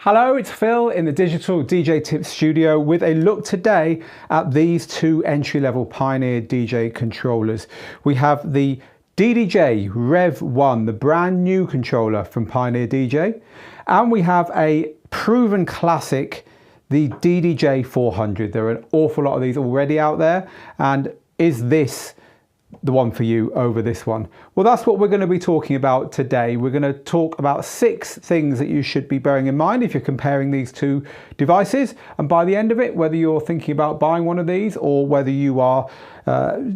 Hello, it's Phil in the Digital DJ Tips studio with a look today at these two entry-level Pioneer DJ controllers. We have the DDJ-REV1, the brand new controller from Pioneer DJ, and we have a proven classic, the DDJ-400. There are an awful lot of these already out there, and is this the one for you over this one? Well, that's what we're going to be talking about today. We're going to talk about 6 things that you should be bearing in mind if you're comparing these two devices, and by the end of it, whether you're thinking about buying one of these or whether you are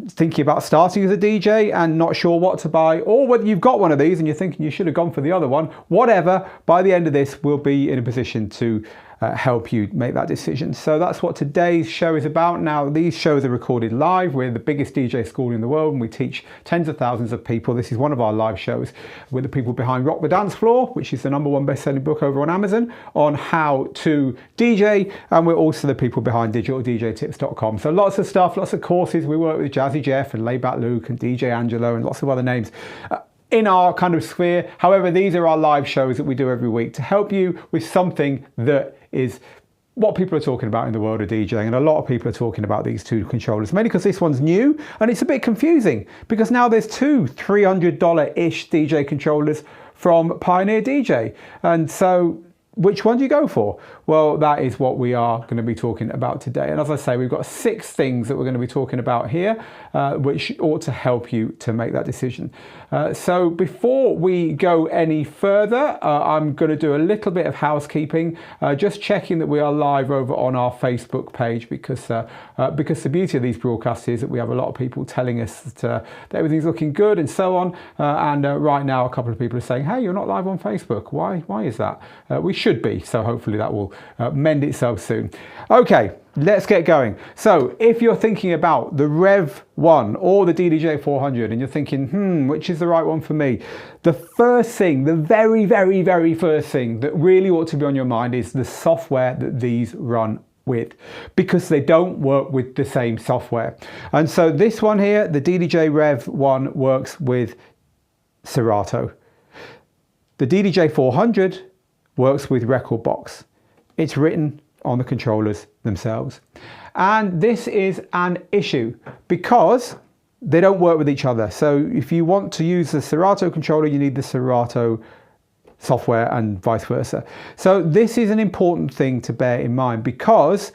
thinking about starting as a DJ and not sure what to buy, or whether you've got one of these and you're thinking you should have gone for the other one, whatever, by the end of this we'll be in a position to help you make that decision. So that's what today's show is about. Now, these shows are recorded live. We're the biggest DJ school in the world and we teach tens of thousands of people. This is one of our live shows with the people behind Rock the Dance Floor, which is the #1 best-selling book over on Amazon on how to DJ, and we're also the people behind digitaldjtips.com. So lots of stuff, lots of courses. We work with Jazzy Jeff and Layback Luke and DJ Angelo and lots of other names in our kind of sphere. However, these are our live shows that we do every week to help you with something that is what people are talking about in the world of DJing, and a lot of people are talking about these two controllers, mainly because this one's new and it's a bit confusing because now there's two $300-ish DJ controllers from Pioneer DJ, and so which one do you go for? Well, that is what we are going to be talking about today. And as I say, we've got 6 things that we're going to be talking about here, which ought to help you to make that decision. So before we go any further, I'm going to do a little bit of housekeeping, just checking that we are live over on our Facebook page, because the beauty of these broadcasts is that we have a lot of people telling us that everything's looking good and so on. And right now, a couple of people are saying, hey, you're not live on Facebook. Why is that? We should be, so hopefully that will mend itself soon. Okay, let's get going. So if you're thinking about the REV1 or the DDJ-400 and you're thinking, which is the right one for me? The first thing, the very, very, very first thing that really ought to be on your mind is the software that these run with, because they don't work with the same software. And so this one here, the DDJ-REV1, works with Serato. The DDJ-400 works with Rekordbox. It's written on the controllers themselves. And this is an issue because they don't work with each other. So if you want to use the Serato controller, you need the Serato software and vice versa. So this is an important thing to bear in mind because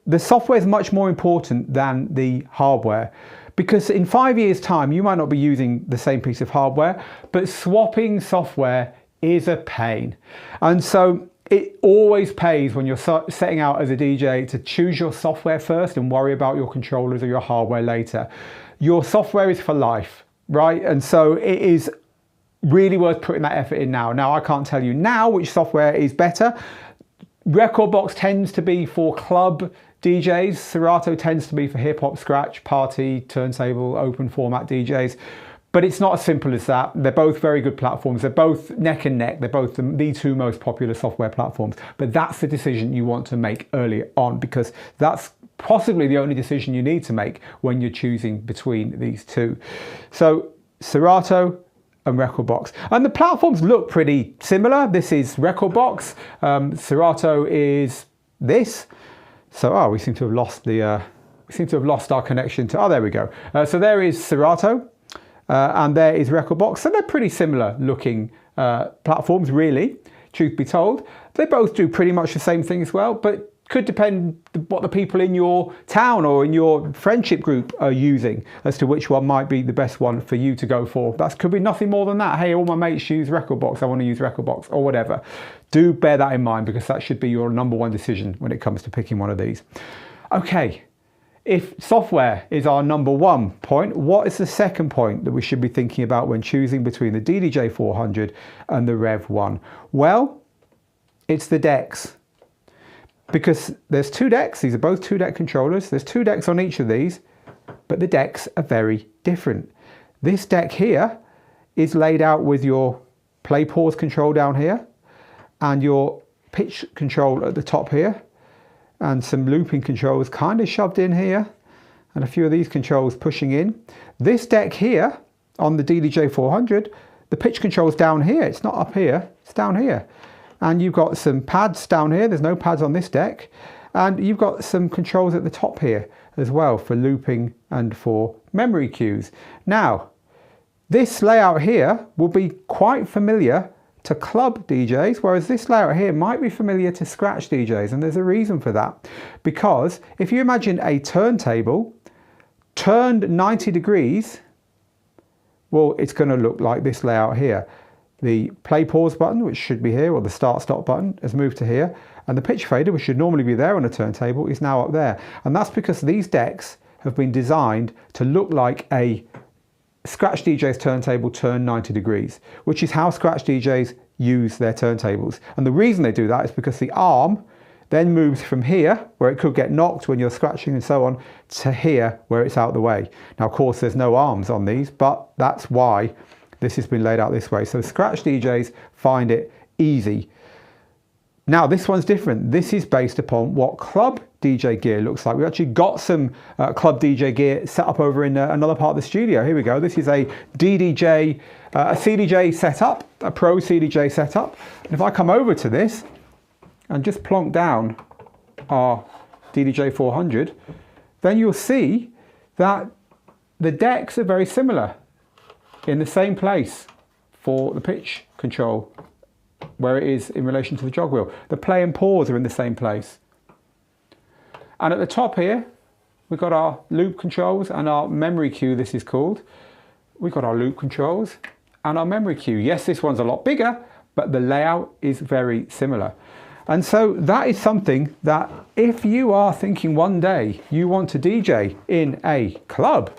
the software is much more important than the hardware. Because in 5 years' time, you might not be using the same piece of hardware, but swapping software is a pain. And so it always pays when you're setting out as a DJ to choose your software first and worry about your controllers or your hardware later. Your software is for life, right? And so it is really worth putting that effort in now. Now, I can't tell you now which software is better. Rekordbox tends to be for club DJs. Serato tends to be for hip hop, scratch, party, turntable, open format DJs. But it's not as simple as that. They're both very good platforms. They're both neck and neck. They're both the 2 most popular software platforms. But that's the decision you want to make early on, because that's possibly the only decision you need to make when you're choosing between these two. So Serato and Rekordbox. And the platforms look pretty similar. This is Rekordbox. Serato is this. So, we seem to have lost our connection to, there we go. So there is Serato. And there is Rekordbox. So they're pretty similar looking platforms, really, truth be told. They both do pretty much the same thing as well, but could depend what the people in your town or in your friendship group are using as to which one might be the best one for you to go for. That could be nothing more than that. Hey, all my mates use Rekordbox, I want to use Rekordbox, or whatever. Do bear that in mind, because that should be your #1 decision when it comes to picking one of these. Okay. If software is our #1 point, what is the second point that we should be thinking about when choosing between the DDJ-400 and the REV1? Well, it's the decks. Because there's 2 decks, these are both 2-deck controllers, there's 2 decks on each of these, but the decks are very different. This deck here is laid out with your play pause control down here, and your pitch control at the top here, and some looping controls kind of shoved in here, and a few of these controls pushing in. This deck here on the DDJ-400, the pitch control's down here. It's not up here, it's down here. and you've got some pads down here. There's no pads on this deck, and you've got some controls at the top here as well for looping and for memory cues. Now, this layout here will be quite familiar to club DJs, whereas this layout here might be familiar to scratch DJs, and there's a reason for that. Because if you imagine a turntable turned 90 degrees, well, it's going to look like this layout here. The play pause button, which should be here, or the start stop button, has moved to here, and the pitch fader, which should normally be there on a turntable, is now up there. And that's because these decks have been designed to look like a scratch DJ's turntable turned 90 degrees, which is how scratch DJs use their turntables. And the reason they do that is because the arm then moves from here, where it could get knocked when you're scratching and so on, to here, where it's out the way. Now, of course, there's no arms on these, but that's why this has been laid out this way. So scratch DJs find it easy. Now, this one's different. This is based upon what club DJ gear looks like. We've actually got some club DJ gear set up over in another part of the studio. Here we go. This is a DDJ, a CDJ setup, a Pro CDJ setup. And if I come over to this and just plonk down our DDJ-400, then you'll see that the decks are very similar in the same place for the pitch control, where it is in relation to the jog wheel. The play and pause are in the same place. And at the top here, we've got our loop controls and our memory cue, this is called. We've got our loop controls and our memory cue. Yes, this one's a lot bigger, but the layout is very similar. And so that is something that if you are thinking one day you want to DJ in a club,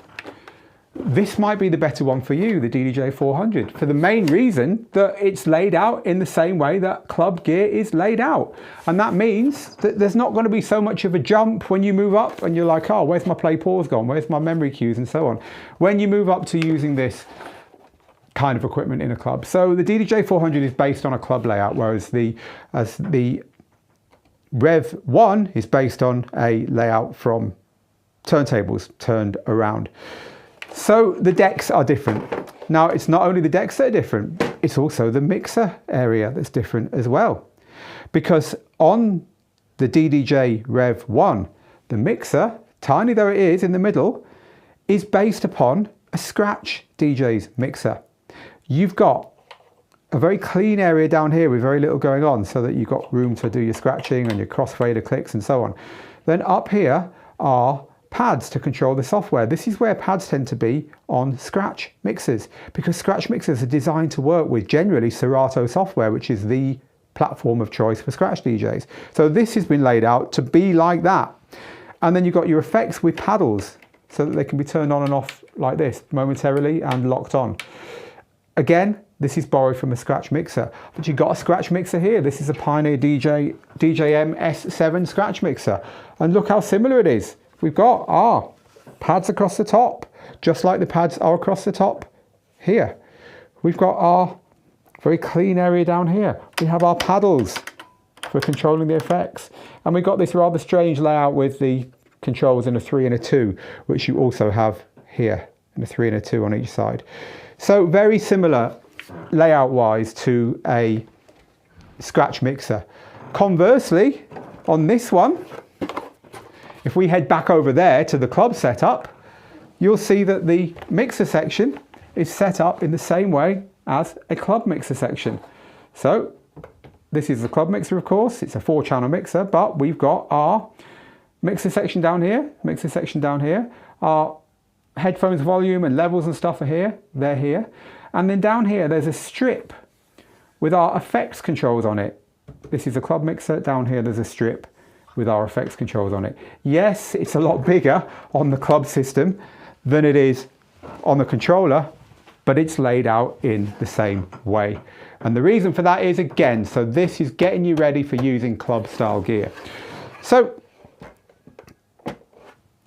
this might be the better one for you, the DDJ-400, for the main reason that it's laid out in the same way that club gear is laid out. And that means that there's not going to be so much of a jump when you move up and you're like, oh, where's my play pause gone? Where's my memory cues and so on? When you move up to using this kind of equipment in a club. So the DDJ-400 is based on a club layout, whereas the REV1 is based on a layout from turntables turned around. So the decks are different. Now, it's not only the decks that are different, it's also the mixer area that's different as well. Because on the DDJ-REV1, the mixer, tiny though it is in the middle, is based upon a scratch DJ's mixer. You've got a very clean area down here with very little going on, so that you've got room to do your scratching and your crossfader clicks and so on. Then up here are pads to control the software. This is where pads tend to be on scratch mixers, because scratch mixers are designed to work with generally Serato software, which is the platform of choice for scratch DJs. So this has been laid out to be like that. And then you've got your effects with paddles, so that they can be turned on and off like this momentarily and locked on. Again, this is borrowed from a scratch mixer, but you've got a scratch mixer here. This is a Pioneer DJM S7 scratch mixer, and look how similar it is. We've got our pads across the top, just like the pads are across the top here. We've got our very clean area down here. We have our paddles for controlling the effects. And we've got this rather strange layout with the controls in a 3 and a 2, which you also have here, in a 3 and a 2 on each side. So very similar layout-wise to a scratch mixer. Conversely, on this one, if we head back over there to the club setup, you'll see that the mixer section is set up in the same way as a club mixer section. So this is the club mixer, of course. It's a 4-channel mixer, but we've got our mixer section down here, mixer section down here. Our headphones volume and levels and stuff are here, they're here. And then down here, there's a strip with our effects controls on it. This is a club mixer. Down here, there's a strip with our effects controls on it. Yes, it's a lot bigger on the club system than it is on the controller, but it's laid out in the same way. And the reason for that is, again, so this is getting you ready for using club style gear. So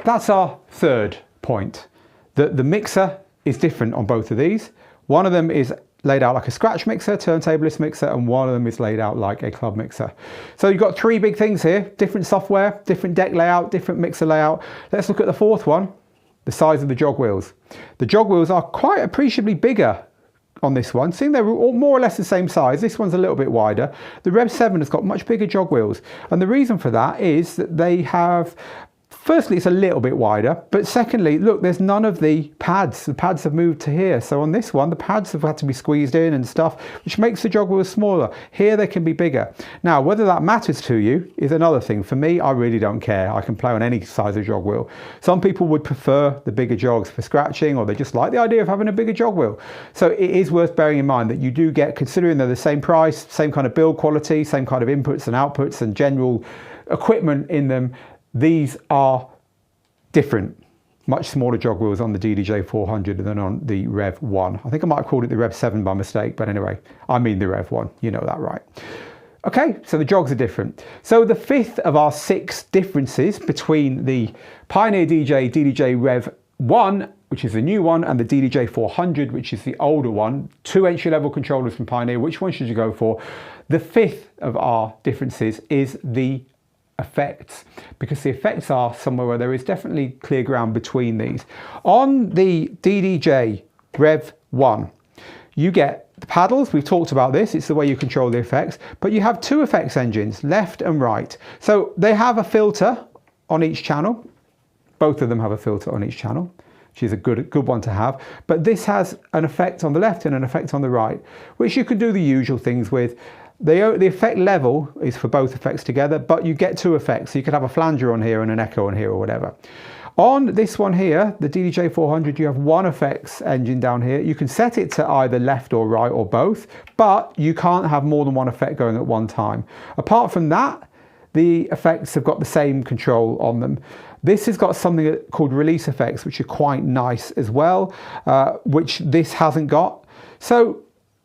that's our third point. The mixer is different on both of these. One of them is laid out like a scratch mixer, turntablist mixer, and one of them is laid out like a club mixer. So you've got 3 big things here: different software, different deck layout, different mixer layout. Let's look at the fourth one, the size of the jog wheels. The jog wheels are quite appreciably bigger on this one, seeing they're all more or less the same size. This one's a little bit wider. The REV7 has got much bigger jog wheels, and the reason for that is that they have, firstly, it's a little bit wider, but secondly, look, there's none of the pads. The pads have moved to here. So on this one, the pads have had to be squeezed in and stuff, which makes the jog wheels smaller. Here, they can be bigger. Now, whether that matters to you is another thing. For me, I really don't care. I can play on any size of jog wheel. Some people would prefer the bigger jogs for scratching, or they just like the idea of having a bigger jog wheel. So it is worth bearing in mind that you do get, considering they're the same price, same kind of build quality, same kind of inputs and outputs and general equipment in them, these are different, much smaller jog wheels on the DDJ-400 than on the REV1. I think I might have called it the REV7 by mistake, but anyway, I mean the REV1, you know that, right? Okay, so the jogs are different. So the fifth of our 6 differences between the Pioneer DJ DDJ-REV1, which is the new one, and the DDJ-400, which is the older one, 2 entry-level controllers from Pioneer. Which one should you go for? The fifth of our differences is the effects, because the effects are somewhere where there is definitely clear ground between these. On the DDJ-REV1, you get the paddles. We've talked about this. It's the way you control the effects, but you have 2 effects engines, left and right. So they have a filter on each channel. Both of them have a filter on each channel, which is a good one to have. But this has an effect on the left and an effect on the right, which you can do the usual things with. The effect level is for both effects together, but you get 2 effects. So you could have a flanger on here and an echo on here or whatever. On this one here, the DDJ-400, you have 1 effects engine down here. You can set it to either left or right or both, but you can't have more than 1 effect going at one time. Apart from that, the effects have got the same control on them. This has got something called release effects, which are quite nice as well, which this hasn't got. So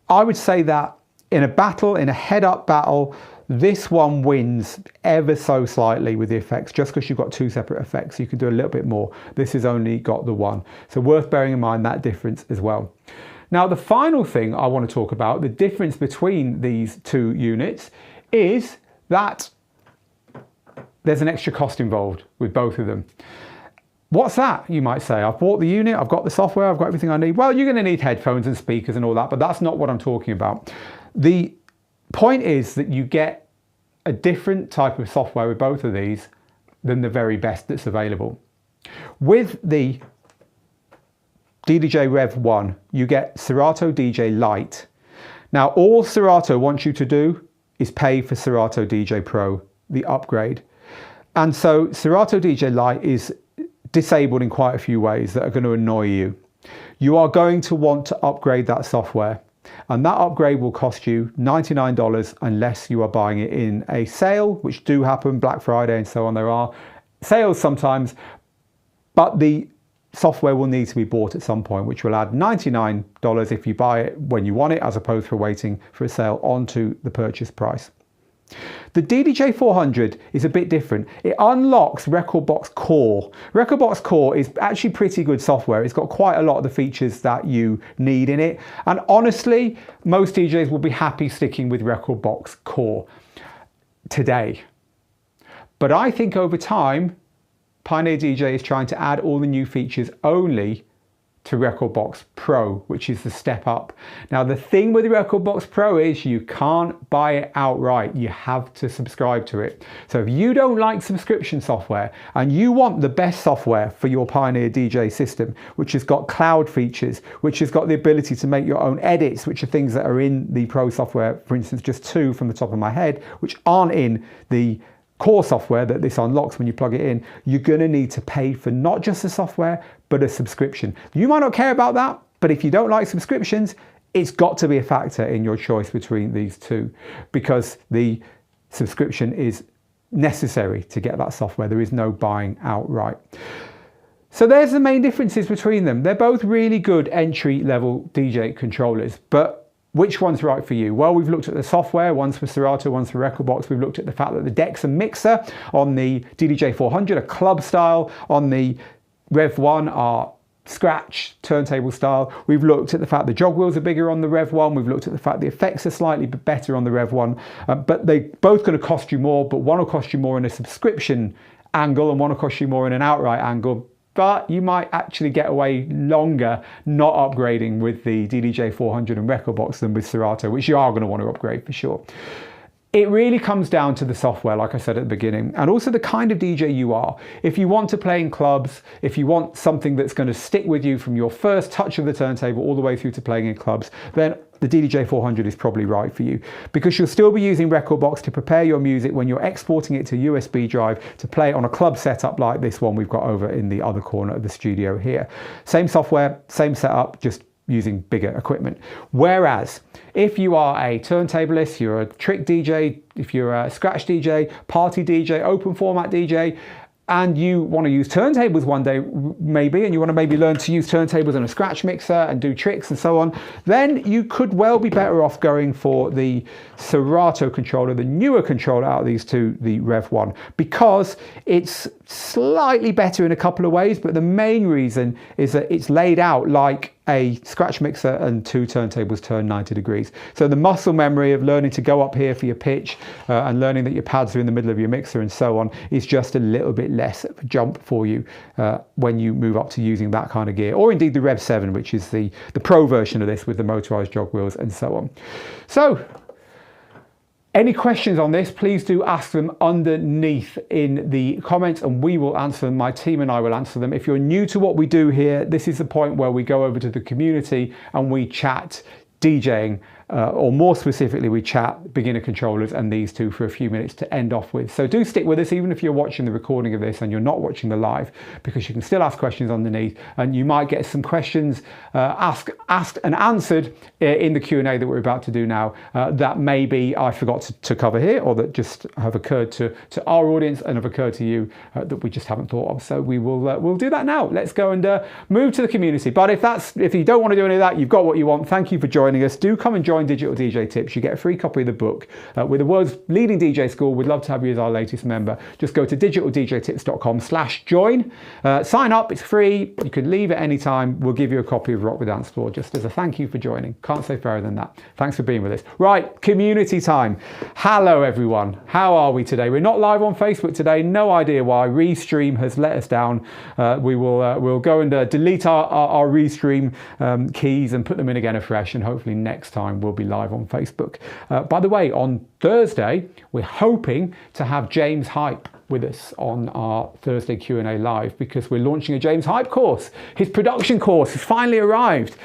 I would say that in a battle, in a head-up battle, this one wins ever so slightly with the effects, just because you've got 2 separate effects. You can do a little bit more. This has only got the 1. So worth bearing in mind that difference as well. Now, the final thing I want to talk about, the difference between these 2 units, is that there's an extra cost involved with both of them. What's that, you might say? I've bought the unit, I've got the software, I've got everything I need. Well, you're going to need headphones and speakers and all that, but that's not what I'm talking about. The point is that you get a different type of software with both of these than the very best that's available. With the DDJ-REV1, you get Serato DJ Lite. Now, all Serato wants you to do is pay for Serato DJ Pro, the upgrade. And so Serato DJ Lite is disabled in quite a few ways that are going to annoy you. You are going to want to upgrade that software. And that upgrade will cost you $99 unless you are buying it in a sale, which do happen, Black Friday and so on. There are sales sometimes, but the software will need to be bought at some point, which will add $99 if you buy it when you want it, as opposed to waiting for a sale onto the purchase price. The DDJ-400 is a bit different. It unlocks rekordbox Core. rekordbox Core is actually pretty good software. It's got quite a lot of the features that you need in it. And honestly, most DJs will be happy sticking with rekordbox Core today. But I think over time, Pioneer DJ is trying to add all the new features only to rekordbox Pro, which is the step up. Now, the thing with rekordbox Pro is you can't buy it outright. You have to subscribe to it. So if you don't like subscription software and you want the best software for your Pioneer DJ system, which has got cloud features, which has got the ability to make your own edits, which are things that are in the Pro software, for instance, just 2 from the top of my head, which aren't in the core software that this unlocks when you plug it in, you're going to need to pay for not just the software, but a subscription. You might not care about that, but if you don't like subscriptions, it's got to be a factor in your choice between these 2, because the subscription is necessary to get that software. There is no buying outright. So there's the main differences between them. They're both really good entry-level DJ controllers, but which one's right for you? Well, we've looked at the software, one's for Serato, one's for rekordbox. We've looked at the fact that the decks and mixer on the DDJ-400 are club style, on the REV1 are scratch turntable style. We've looked at the fact the jog wheels are bigger on the REV1. We've looked at the fact the effects are slightly better on the REV1, but they're both going to cost you more, but one will cost you more in a subscription angle and one will cost you more in an outright angle. but you might actually get away longer not upgrading with the DDJ-400 and Rekordbox than with Serato, which you are going to want to upgrade for sure. It really comes down to the software, like I said at the beginning, and also the kind of DJ you are. If you want to play in clubs, if you want something that's going to stick with you from your first touch of the turntable all the way through to playing in clubs, then the DDJ-400 is probably right for you, because you'll still be using Rekordbox to prepare your music when you're exporting it to USB drive to play it on a club setup like this one we've got over in the other corner of the studio here. Same software, same setup, just using bigger equipment. Whereas if you are a turntablist, you're a trick DJ, if you're a scratch DJ, party DJ, open format DJ, and you want to use turntables one day maybe, and you want to maybe learn to use turntables and a scratch mixer and do tricks and so on, then you could well be better off going for the Serato controller, the newer controller out of these two, the REV1, because it's slightly better in a couple of ways, but the main reason is that it's laid out like a scratch mixer and two turntables turned 90 degrees. So the muscle memory of learning to go up here for your pitch and learning that your pads are in the middle of your mixer and so on is just a little bit less of a jump for you when you move up to using that kind of gear, or indeed the REV7, which is the pro version of this with the motorized jog wheels and so on. So any questions on this, please do ask them underneath in the comments and we will answer them. My team and I will answer them. If you're new to what we do here, this is the point where we go over to the community and we chat DJing, or more specifically, we chat beginner controllers and these two for a few minutes to end off with. So do stick with us, even if you're watching the recording of this and you're not watching the live, because you can still ask questions underneath, and you might get some questions asked and answered in the Q&A that we're about to do now that maybe I forgot to cover here, or that just have occurred to our audience and have occurred to you that we just haven't thought of. So we will we'll do that now. Let's go and move to the community. But if you don't want to do any of that, you've got what you want. Thank you for joining us. Do come and join Digital DJ Tips. You get a free copy of the book. We're the world's leading DJ school. We'd love to have you as our latest member. Just go to digitaldjtips.com/join. Sign up. It's free. You can leave at any time. We'll give you a copy of Rock the Dance Floor just as a thank you for joining. Can't say fairer than that. Thanks for being with us. Right, community time. Hello everyone. How are we today? We're not live on Facebook today. No idea why. Restream has let us down. We'll go and delete our Restream keys and put them in again afresh, and hopefully next time we'll be live on Facebook. By the way, on Thursday, we're hoping to have James Hype with us on our Thursday Q&A live, because we're launching a James Hype course. His production course has finally arrived.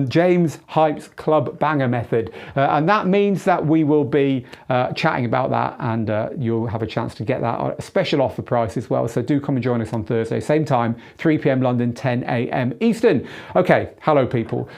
James Hype's Club Banger Method. And that means that we will be chatting about that, and you'll have a chance to get that at a special offer price as well. So do come and join us on Thursday, same time, 3 p.m. London, 10 a.m. Eastern. Okay, hello people.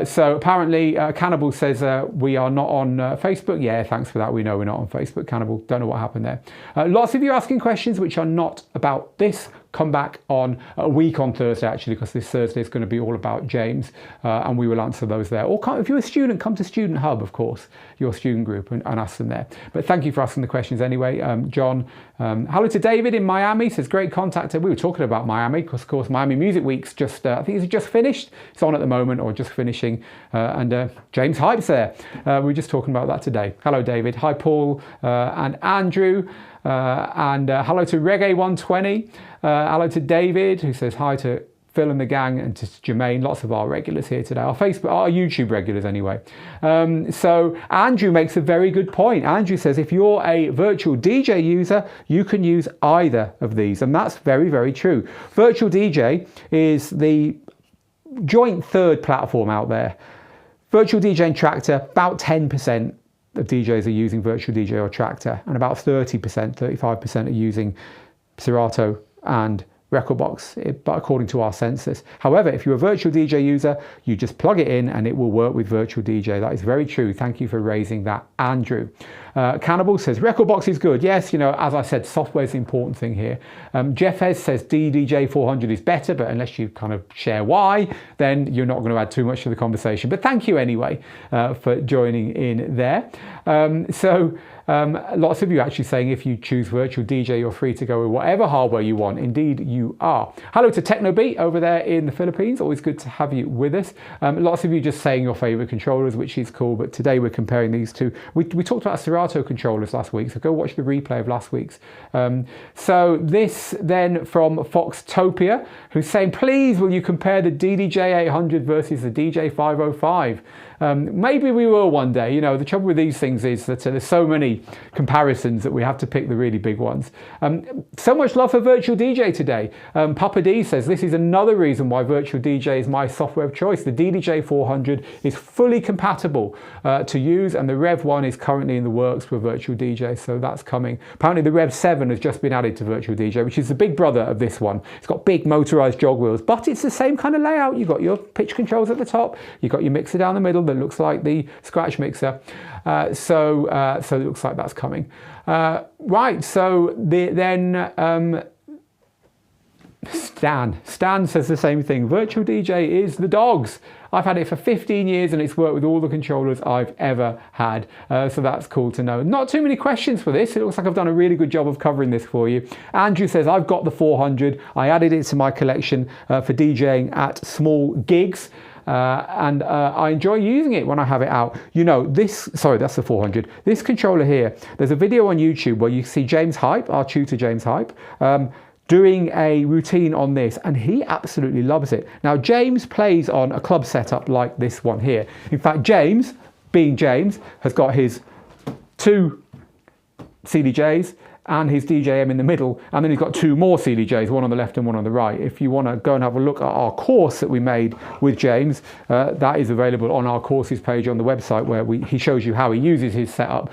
So apparently Cannibal says we are not on Facebook. Yeah, thanks for that. We know we're not on Facebook, Cannibal. Don't know what happened there. Lots of you asking questions which are not about this. Come back on a week on Thursday, actually, because this Thursday is going to be all about James, and we will answer those there. Or if you're a student, come to Student Hub, of course, your student group, and ask them there. But thank you for asking the questions anyway. John, hello to David in Miami, says great contact. We were talking about Miami, because of course Miami Music Week's just, I think it's just finished. It's on at the moment, or just finishing, and James Hype's there. We were just talking about that today. Hello, David. Hi, Paul and Andrew. And hello to Reggae120. Hello to David, who says hi to Phil and the gang, and to Jermaine. Lots of our regulars here today. Our YouTube regulars anyway. So Andrew makes a very good point. Andrew says if you're a virtual DJ user, you can use either of these. And that's very, very true. Virtual DJ is the joint third platform out there. Virtual DJ and Traktor, about 10% of DJs are using Virtual DJ or Traktor, and about 30%, 35% are using Serato and Rekordbox, but according to our census. However, if you're a virtual DJ user, you just plug it in and it will work with virtual DJ. That is very true. Thank you for raising that, Andrew. Cannibal says Rekordbox is good. Yes, you know, as I said, software is the important thing here. Jeff Hez says DDJ-400 is better, but unless you kind of share why, then you're not going to add too much to the conversation. But thank you anyway for joining in there. Lots of you actually saying if you choose virtual DJ, you're free to go with whatever hardware you want. Indeed, you you are. Hello to TechnoBeat over there in the Philippines. Always good to have you with us. Lots of you just saying your favorite controllers, which is cool, but today we're comparing these two. We talked about Serato controllers last week, so go watch the replay of last week's. So this then from Foxtopia, who's saying, please will you compare the DDJ-800 versus the DJ-505? Maybe we will one day. You know, the trouble with these things is that there's so many comparisons that we have to pick the really big ones. So much love for Virtual DJ today. Papa D says, this is another reason why Virtual DJ is my software of choice. The DDJ-400 is fully compatible to use, and the REV1 is currently in the works for Virtual DJ, so that's coming. Apparently the REV7 has just been added to Virtual DJ, which is the big brother of this one. It's got big motorized jog wheels, but it's the same kind of layout. You've got your pitch controls at the top, you've got your mixer down the middle that looks like the Scratch mixer. So it looks like that's coming. Right, so Stan says the same thing. Virtual DJ is the dogs. I've had it for 15 years and it's worked with all the controllers I've ever had. So that's cool to know. Not too many questions for this. It looks like I've done a really good job of covering this for you. Andrew says, I've got the 400. I added it to my collection for DJing at small gigs. And I enjoy using it when I have it out. You know, sorry, that's the 400. This controller here, there's a video on YouTube where you see James Hype, our tutor James Hype, doing a routine on this, and he absolutely loves it. Now, James plays on a club setup like this one here. In fact, James, being James, has got his 2 CDJs and his DJM in the middle, and then he's got 2 more CDJs, one on the left and one on the right. If you want to go and have a look at our course that we made with James, that is available on our courses page on the website, where he shows you how he uses his setup.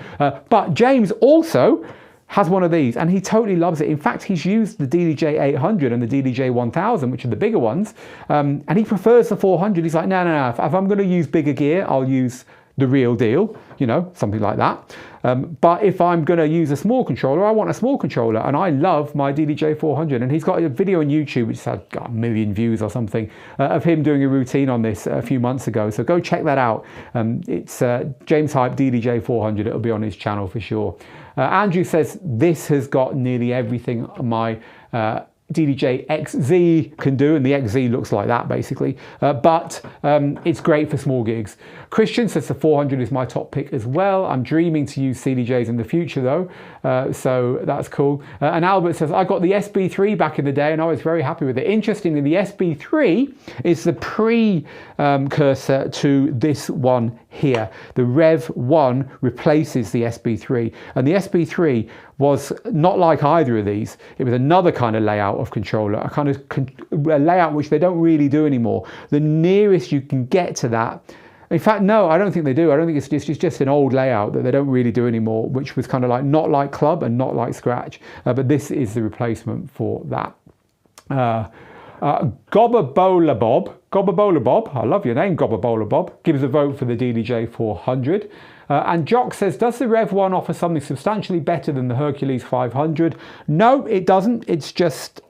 But James also has one of these, and he totally loves it. In fact, he's used the DDJ-800 and the DDJ-1000, which are the bigger ones, and he prefers the 400. He's like, no, if I'm going to use bigger gear, I'll use the real deal, you know, something like that. But if I'm going to use a small controller, I want a small controller, and I love my DDJ-400. And he's got a video on YouTube which had got 1 million views or something of him doing a routine on this a few months ago. So go check that out. It's James Hype DDJ-400. It'll be on his channel for sure. Andrew says this has got nearly everything my DDJ-XZ can do, and the XZ looks like that basically, but it's great for small gigs. Christian says the 400 is my top pick as well. I'm dreaming to use CDJs in the future though, so that's cool. And Albert says, I got the SB3 back in the day and I was very happy with it. Interestingly, the SB3 is the precursor to this one here. The REV1 replaces the SB3, and the SB3 was not like either of these. It was another kind of layout of controller, a kind of a layout which they don't really do anymore. The nearest you can get to that, in fact, no, I don't think they do. I don't think it's just an old layout that they don't really do anymore, which was kind of like not like Club and not like Scratch, but this is the replacement for that. Gobbabola Bob, I love your name, Gobbabola Bob, gives a vote for the DDJ-400. And Jock says, does the REV1 offer something substantially better than the Hercules 500? No, it doesn't. It's just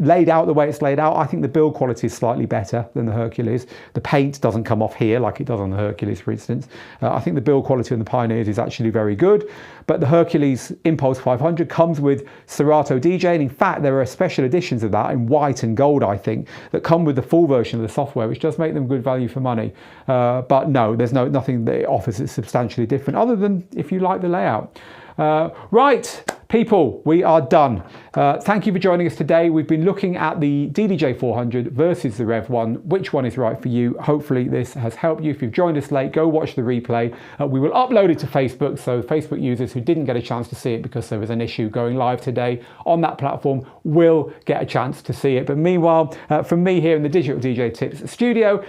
laid out the way it's laid out. I think the build quality is slightly better than the Hercules. The paint doesn't come off here like it does on the Hercules, for instance. I think the build quality on the Pioneers is actually very good, but the Hercules Impulse 500 comes with Serato DJ, and in fact there are special editions of that in white and gold, I think, that come with the full version of the software, which does make them good value for money. But no, there's nothing that it offers that's substantially different, other than if you like the layout. Right, people, we are done. Thank you for joining us today. We've been looking at the DDJ-400 versus the REV1. Which one is right for you? Hopefully this has helped you. If you've joined us late, go watch the replay. We will upload it to Facebook, so Facebook users who didn't get a chance to see it because there was an issue going live today on that platform will get a chance to see it. But meanwhile, from me here in the Digital DJ Tips studio,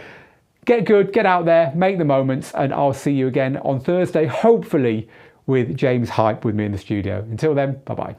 get good, get out there, make the moments, and I'll see you again on Thursday, hopefully with James Hype with me in the studio. Until then, bye-bye.